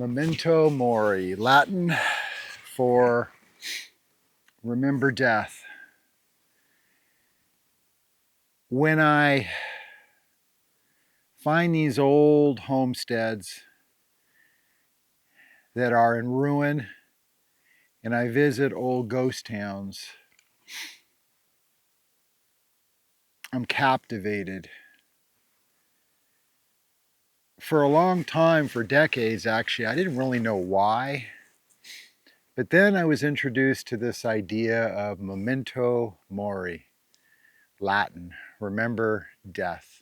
Memento Mori, Latin for remember death. When I find these old homesteads that are in ruin and I visit old ghost towns, I'm captivated. For a long time, for decades actually, I didn't really know why. But then I was introduced to this idea of memento mori, Latin, remember death.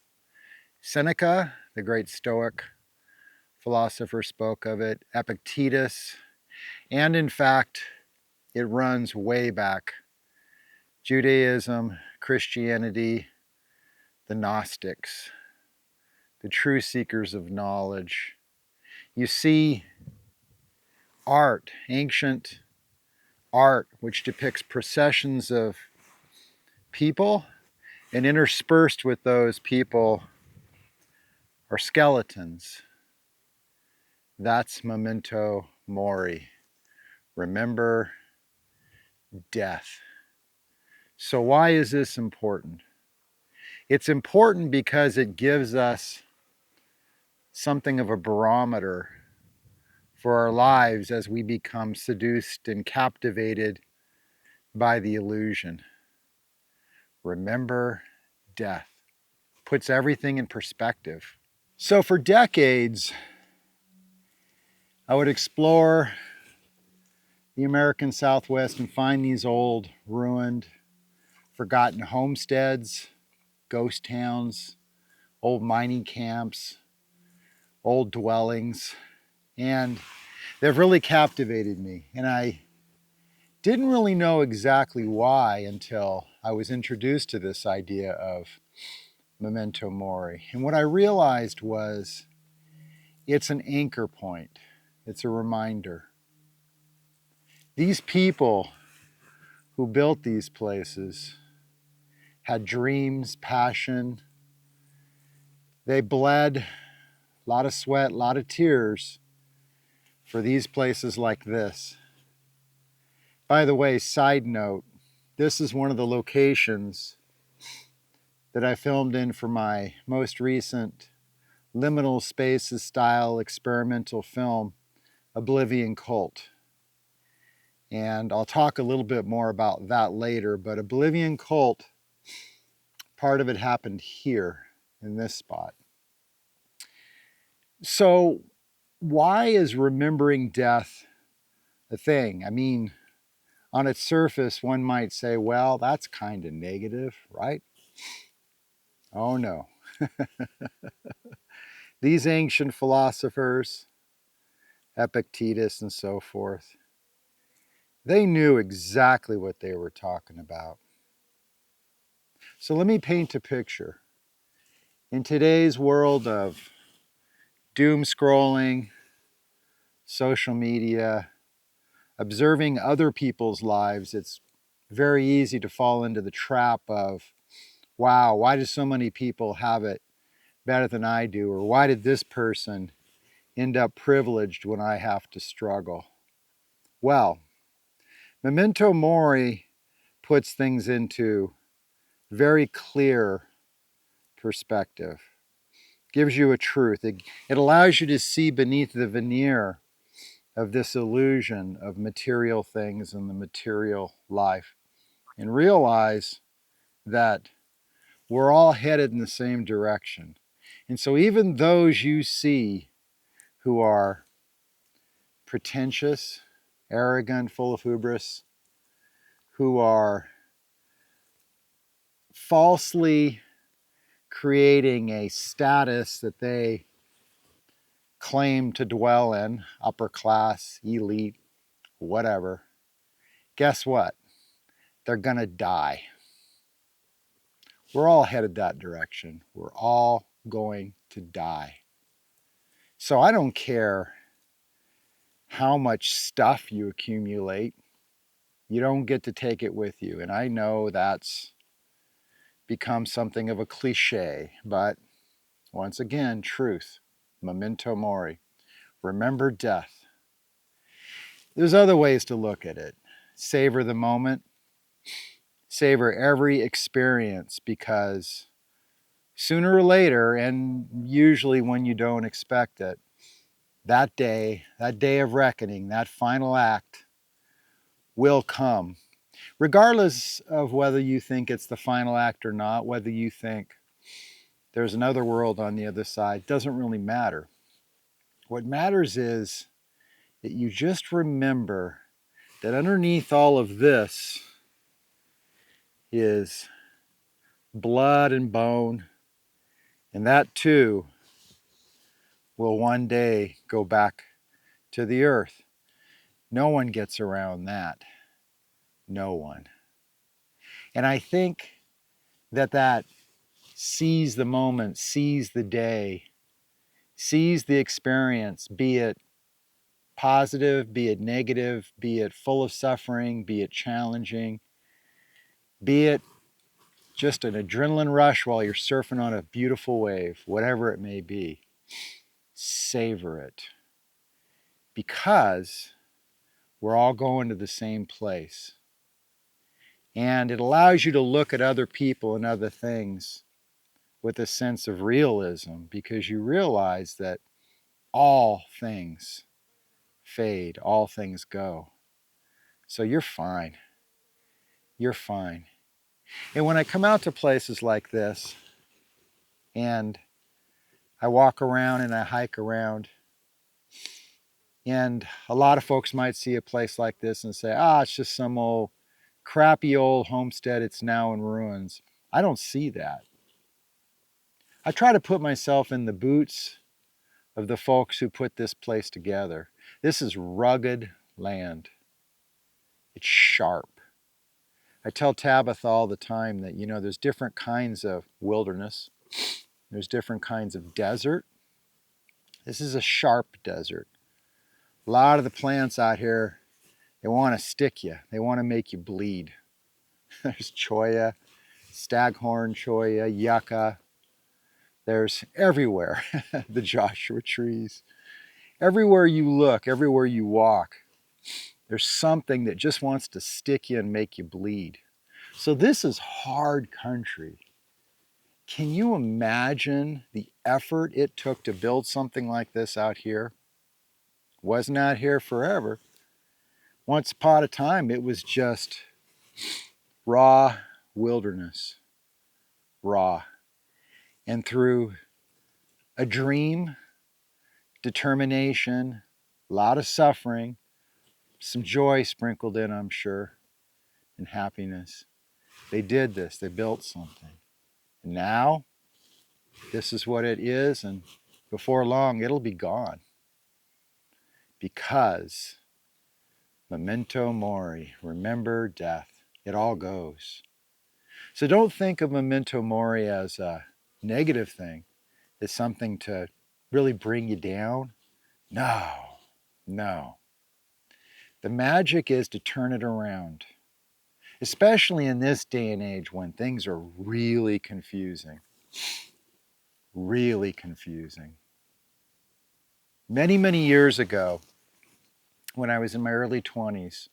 Seneca, the great Stoic philosopher, spoke of it, Epictetus, and in fact, it runs way back. Judaism, Christianity, the Gnostics, the true seekers of knowledge. You see art, ancient art, which depicts processions of people, and interspersed with those people are skeletons. That's memento mori. Remember death. So why is this important? It's important because it gives us something of a barometer for our lives as we become seduced and captivated by the illusion. Remember death. Puts everything in perspective. So for decades, I would explore the American Southwest and find these old, ruined, forgotten homesteads, ghost towns, old mining camps, old dwellings, and they've really captivated me. And I didn't really know exactly why until I was introduced to this idea of memento mori. And what I realized was it's an anchor point. It's a reminder. These people who built these places had dreams, passion. They bled a lot of sweat, a lot of tears for these places like this. By the way, side note, this is one of the locations that I filmed in for my most recent liminal spaces style experimental film, Oblivion Cult. And I'll talk a little bit more about that later, but Oblivion Cult, part of it happened here in this spot. So why is remembering death a thing? I mean, on its surface, one might say, well, that's kind of negative, right? Oh no. These ancient philosophers, Epictetus and so forth, they knew exactly what they were talking about. So let me paint a picture. In today's world of doom scrolling, social media, observing other people's lives, it's very easy to fall into the trap of, wow, why do so many people have it better than I do? Or why did this person end up privileged when I have to struggle? Well, Memento Mori puts things into very clear perspective, gives you a truth. It allows you to see beneath the veneer of this illusion of material things and the material life and realize that we're all headed in the same direction. And so even those you see who are pretentious, arrogant, full of hubris, who are falsely creating a status that they claim to dwell in, upper class, elite, whatever, guess what? They're gonna die. We're all headed that direction. We're all going to die. So I don't care how much stuff you accumulate, you don't get to take it with you. And I know that's become something of a cliche, but once again, truth, memento mori. Remember death. There's other ways to look at it. Savor the moment. Savor every experience, because sooner or later, and usually when you don't expect it, that day of reckoning, that final act will come. Regardless of whether you think it's the final act or not, whether you think there's another world on the other side, doesn't really matter. What matters is that you just remember that underneath all of this is blood and bone, and that too will one day go back to the earth. No one gets around that. No one. And I think that seize the moment, seize the day, seize the experience, be it positive, be it negative, be it full of suffering, be it challenging, be it just an adrenaline rush while you're surfing on a beautiful wave, whatever it may be. Savor it, because we're all going to the same place. And it allows you to look at other people and other things with a sense of realism, because you realize that all things fade, all things go. So you're fine. You're fine. And when I come out to places like this and I walk around and I hike around, and a lot of folks might see a place like this and say, it's just some old crappy old homestead, it's now in ruins. I don't see that. I try to put myself in the boots of the folks who put this place together. This is rugged land. It's sharp. I tell Tabitha all the time that, there's different kinds of wilderness. There's different kinds of desert. This is a sharp desert. A lot of the plants out here, they want to stick you. They want to make you bleed. There's cholla, staghorn cholla, yucca. There's everywhere, the Joshua trees. Everywhere you look, everywhere you walk, there's something that just wants to stick you and make you bleed. So this is hard country. Can you imagine the effort it took to build something like this out here? Wasn't out here forever. Once upon a time, it was just raw wilderness. Raw. And through a dream, determination, a lot of suffering, some joy sprinkled in, I'm sure, and happiness, they did this. They built something. And now, this is what it is, and before long, it'll be gone. Because Memento Mori, remember death. It all goes. So don't think of Memento Mori as a negative thing. It's something to really bring you down. No, no. The magic is to turn it around, especially in this day and age when things are really confusing. Really confusing. Many, many years ago, when I was in my early 20s,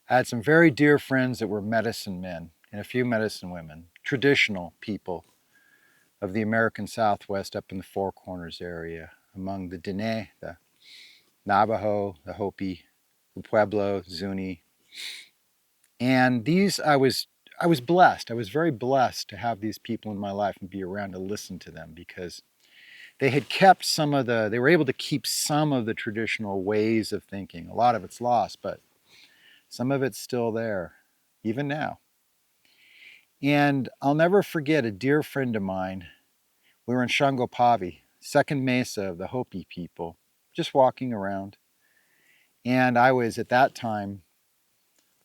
I had some very dear friends that were medicine men and a few medicine women, traditional people of the American Southwest up in the Four Corners area, among the Diné, the Navajo, the Hopi, the Pueblo, Zuni. And I was blessed. I was very blessed to have these people in my life and be around to listen to them, because they had kept they were able to keep some of the traditional ways of thinking. A lot of it's lost, but some of it's still there, even now. And I'll never forget a dear friend of mine. We were in Shangopavi, second mesa of the Hopi people, just walking around. And I was at that time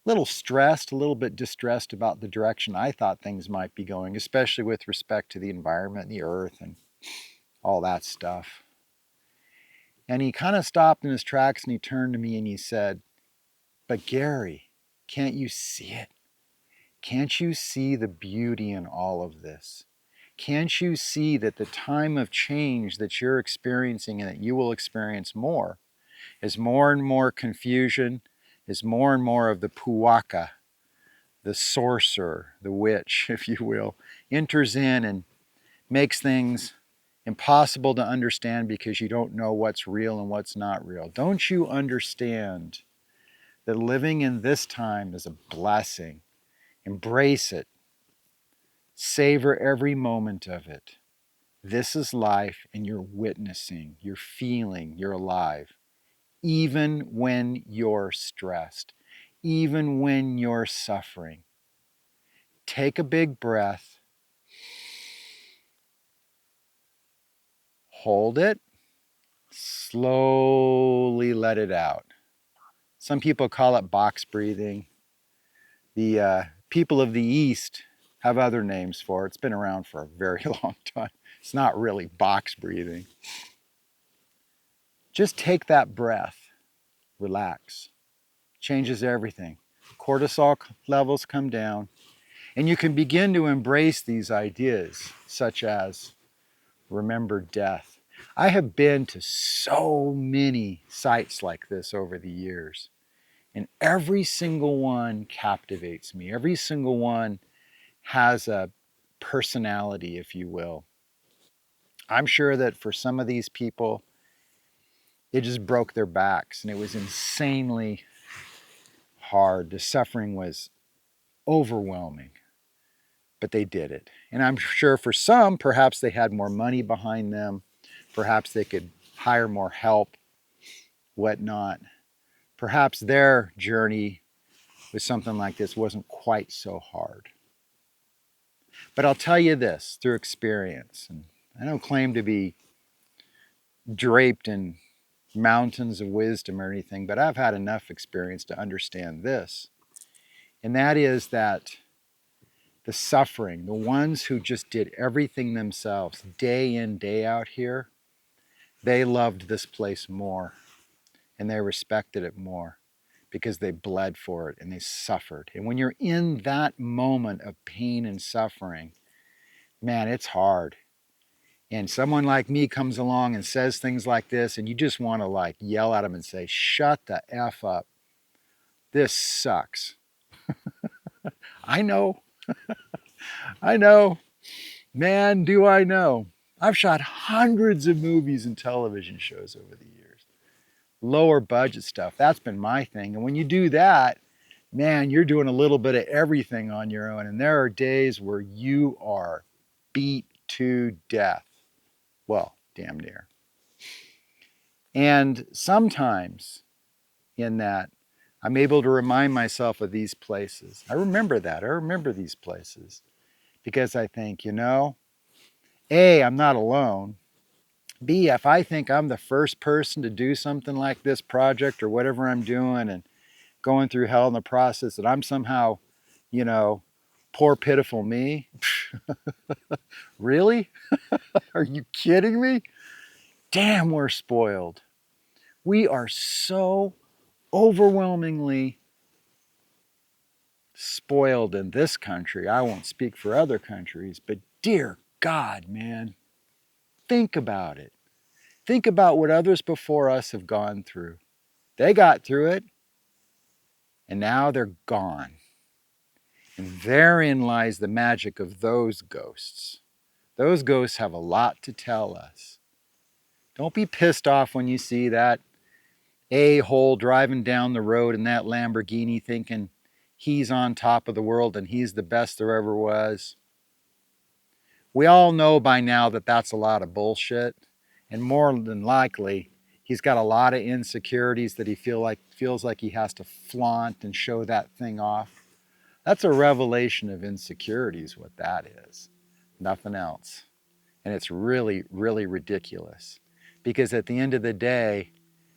a little stressed, a little bit distressed about the direction I thought things might be going, especially with respect to the environment and the earth and all that stuff. And he kind of stopped in his tracks and he turned to me and he said, "But Gary, can't you see it? Can't you see the beauty in all of this? Can't you see that the time of change that you're experiencing and that you will experience more is more and more confusion, is more and more of the puwaka, the sorcerer, the witch, if you will, enters in and makes things impossible to understand because you don't know what's real and what's not real. Don't you understand that living in this time is a blessing? Embrace it. Savor every moment of it. This is life, and you're witnessing, you're feeling, you're alive. Even when you're stressed, even when you're suffering. Take a big breath, hold it, slowly let it out. Some people call it box breathing. The people of the East have other names for it. It's been around for a very long time. It's not really box breathing. Just take that breath, relax. Changes everything. Cortisol levels come down, and you can begin to embrace these ideas, such as remember death. I have been to so many sites like this over the years, and every single one captivates me. Every single one has a personality, if you will. I'm sure that for some of these people, it just broke their backs, and it was insanely hard. The suffering was overwhelming, but they did it. And I'm sure for some, perhaps they had more money behind them, perhaps they could hire more help, whatnot. Perhaps their journey with something like this wasn't quite so hard. But I'll tell you this through experience, and I don't claim to be draped in mountains of wisdom or anything, but I've had enough experience to understand this. And that is that the suffering, the ones who just did everything themselves, day in, day out here, they loved this place more and they respected it more because they bled for it and they suffered. And when you're in that moment of pain and suffering, man, it's hard. And someone like me comes along and says things like this, and you just want to like yell at them and say, shut the F up. This sucks. I know. I know. Man, do I know. I've shot hundreds of movies and television shows over the years. Lower budget stuff. That's been my thing. And when you do that, man, you're doing a little bit of everything on your own. And there are days where you are beat to death. Well, damn near. And sometimes in that, I'm able to remind myself of these places. I remember that. I remember these places because I think, you know, A, I'm not alone. B, if I think I'm the first person to do something like this project or whatever I'm doing and going through hell in the process, that I'm somehow, you know, poor pitiful me. Really? Are you kidding me? Damn, we're spoiled. We are so overwhelmingly spoiled in this country. I won't speak for other countries, but dear God, man, think about it. Think about what others before us have gone through. They got through it, and now they're gone. And therein lies the magic of those ghosts. Those ghosts have a lot to tell us. Don't be pissed off when you see that a-hole driving down the road in that Lamborghini thinking he's on top of the world and he's the best there ever was. We all know by now that that's a lot of bullshit. And more than likely, he's got a lot of insecurities that he feels like he has to flaunt and show that thing off. That's a revelation of insecurities, what that is. Nothing else. And it's really, really ridiculous. Because at the end of the day,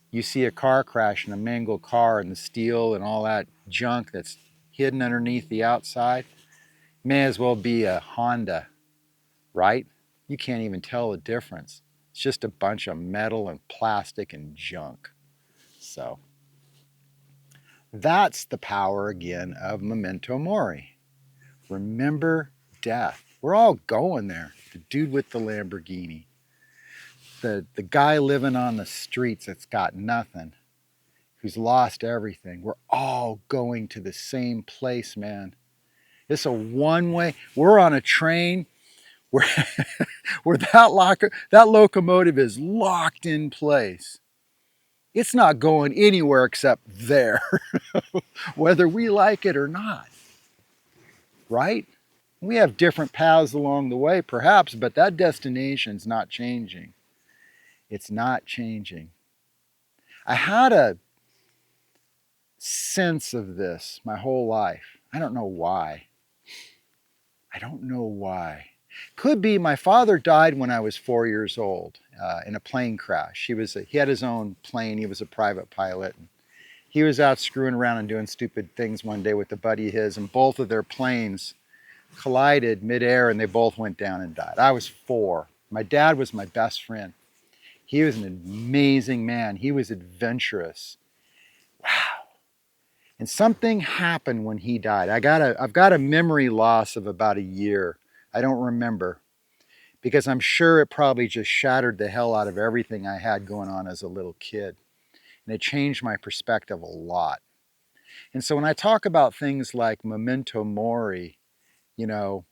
you see a car crash and a mangled car and the steel and all that junk that's hidden underneath the outside. May as well be a Honda, right? You can't even tell the difference. It's just a bunch of metal and plastic and junk. So that's the power again of Memento Mori. Remember death. We're all going there. The dude with the Lamborghini, the guy living on the streets that's got nothing, who's lost everything. We're all going to the same place, man. It's a one-way. We're on a train where, where that locomotive is locked in place. It's not going anywhere except there, whether we like it or not, right? We have different paths along the way, perhaps, but that destination's not changing. It's not changing. I had a sense of this my whole life. I don't know why. I don't know why. Could be my father died when I was 4 years old in a plane crash. He had his own plane. He was a private pilot. He was out screwing around and doing stupid things one day with a buddy of his, and both of their planes collided midair, and they both went down and died. I was 4. My dad was my best friend. He was an amazing man. He was adventurous. Wow. And something happened when he died. I've got a memory loss of about a year. I don't remember, because I'm sure it probably just shattered the hell out of everything I had going on as a little kid. And it changed my perspective a lot. And so when I talk about things like Memento Mori, you know,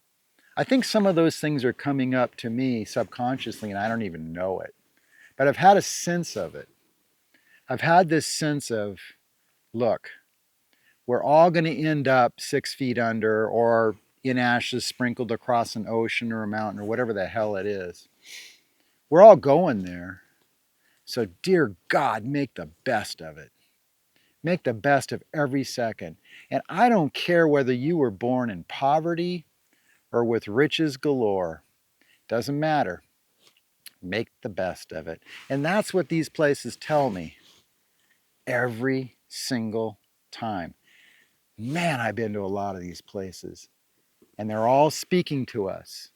I think some of those things are coming up to me subconsciously and I don't even know it. But I've had a sense of it. I've had this sense of, look, we're all going to end up 6 feet under or in ashes sprinkled across an ocean or a mountain or whatever the hell it is. We're all going there. So dear God, make the best of it. Make the best of every second. And I don't care whether you were born in poverty or with riches galore. Doesn't matter. Make the best of it. And that's what these places tell me every single time. Man, I've been to a lot of these places, and they're all speaking to us.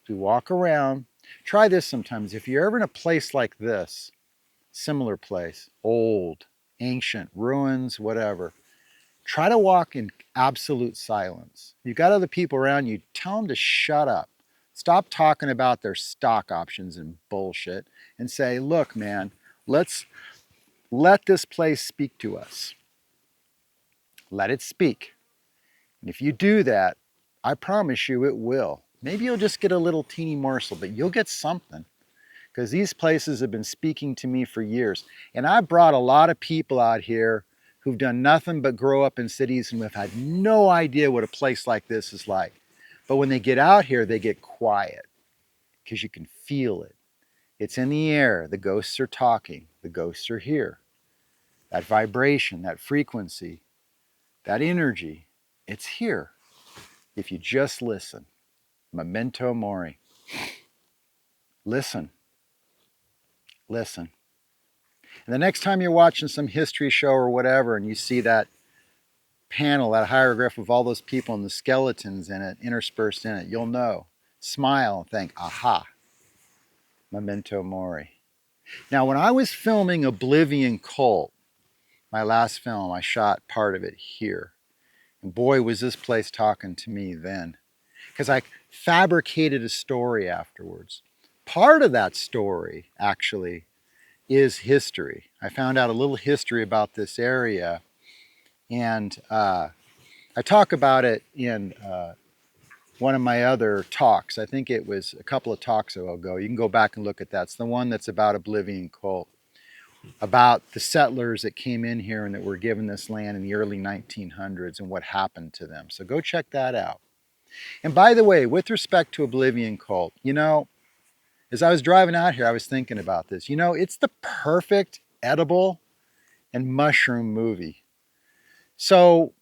If we walk around, try this sometimes. If you're ever in a place like this, similar place, old, ancient, ruins, whatever, try to walk in absolute silence. You've got other people around you, tell them to shut up. Stop talking about their stock options and bullshit and say, look, man, let's let this place speak to us. Let it speak. And if you do that, I promise you it will. Maybe you'll just get a little teeny morsel, but you'll get something. Because these places have been speaking to me for years. And I brought a lot of people out here who've done nothing but grow up in cities and have had no idea what a place like this is like. But when they get out here, they get quiet because you can feel it. It's in the air. The ghosts are talking. The ghosts are here. That vibration, that frequency, that energy, it's here if you just listen. Memento Mori. Listen. Listen. And the next time you're watching some history show or whatever and you see that panel, that hieroglyph of all those people and the skeletons in it, interspersed in it, you'll know. Smile and think, aha, Memento Mori. Now, when I was filming Oblivion Cult, my last film, I shot part of it here. And boy, was this place talking to me then. Because I fabricated a story afterwards. Part of that story, actually, is history. I found out a little history about this area, and I talk about it in one of my other talks. I think it was a couple of talks ago. You can go back and look at that. It's the one that's about Oblivion Cult, about the settlers that came in here and that were given this land in the early 1900s and what happened to them. So go check that out. And by the way, with respect to Oblivion Cult, you know, as I was driving out here, I was thinking about this. You know, it's the perfect edible and mushroom movie. So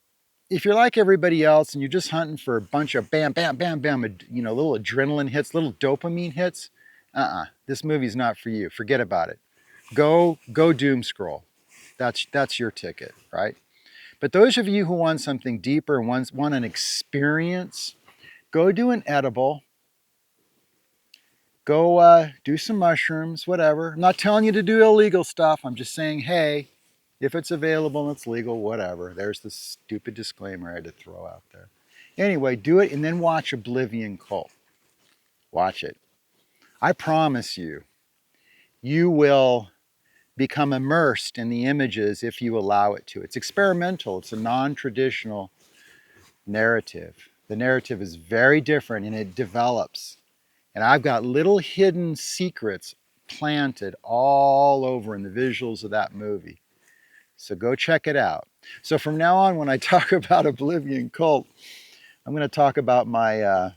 if you're like everybody else and you're just hunting for a bunch of bam, bam, bam, bam, you know, little adrenaline hits, little dopamine hits, this movie's not for you. Forget about it. Go doom scroll. That's your ticket, right? But those of you who want something deeper and want an experience, go do an edible. Go do some mushrooms, whatever. I'm not telling you to do illegal stuff. I'm just saying, hey, if it's available and it's legal, whatever. There's the stupid disclaimer I had to throw out there. Anyway, do it and then watch Oblivion Cult. Watch it. I promise you, you will become immersed in the images if you allow it to. It's experimental. It's a non-traditional narrative. The narrative is very different and it develops. And I've got little hidden secrets planted all over in the visuals of that movie. So go check it out. So from now on, when I talk about Oblivion Cult, I'm going to talk about my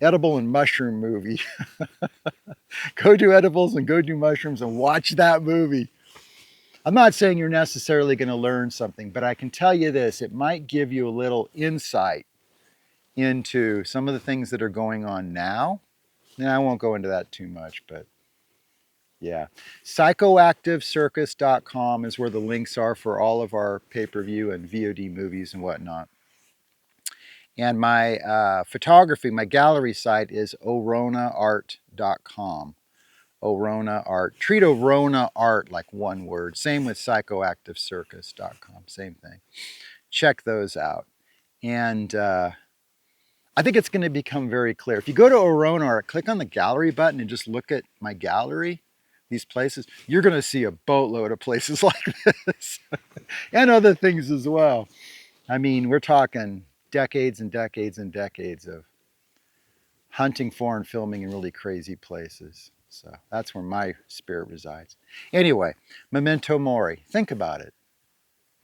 edible and mushroom movie. Go do edibles and go do mushrooms and watch that movie. I'm not saying you're necessarily going to learn something, but I can tell you this, it might give you a little insight into some of the things that are going on now. And I won't go into that too much, but yeah. Psychoactivecircus.com is where the links are for all of our pay-per-view and VOD movies and whatnot. And my photography, my gallery site is oronaart.com. Orona Art. Treat Orona Art like one word. Same with psychoactivecircus.com. Same thing. Check those out. And I think it's going to become very clear. If you go to Orona Art, click on the gallery button and just look at my gallery, these places, you're going to see a boatload of places like this and other things as well. I mean, we're talking decades and decades and decades of hunting for and filming in really crazy places. So that's where my spirit resides. Anyway, Memento Mori. Think about it.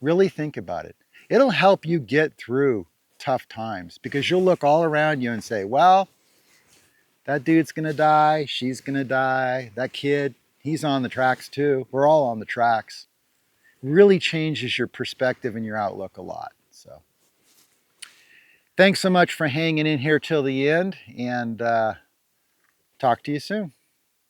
Really think about it. It'll help you get through tough times because you'll look all around you and say, well, that dude's going to die. She's going to die. That kid, he's on the tracks too. We're all on the tracks. Really changes your perspective and your outlook a lot. So thanks so much for hanging in here till the end, and talk to you soon.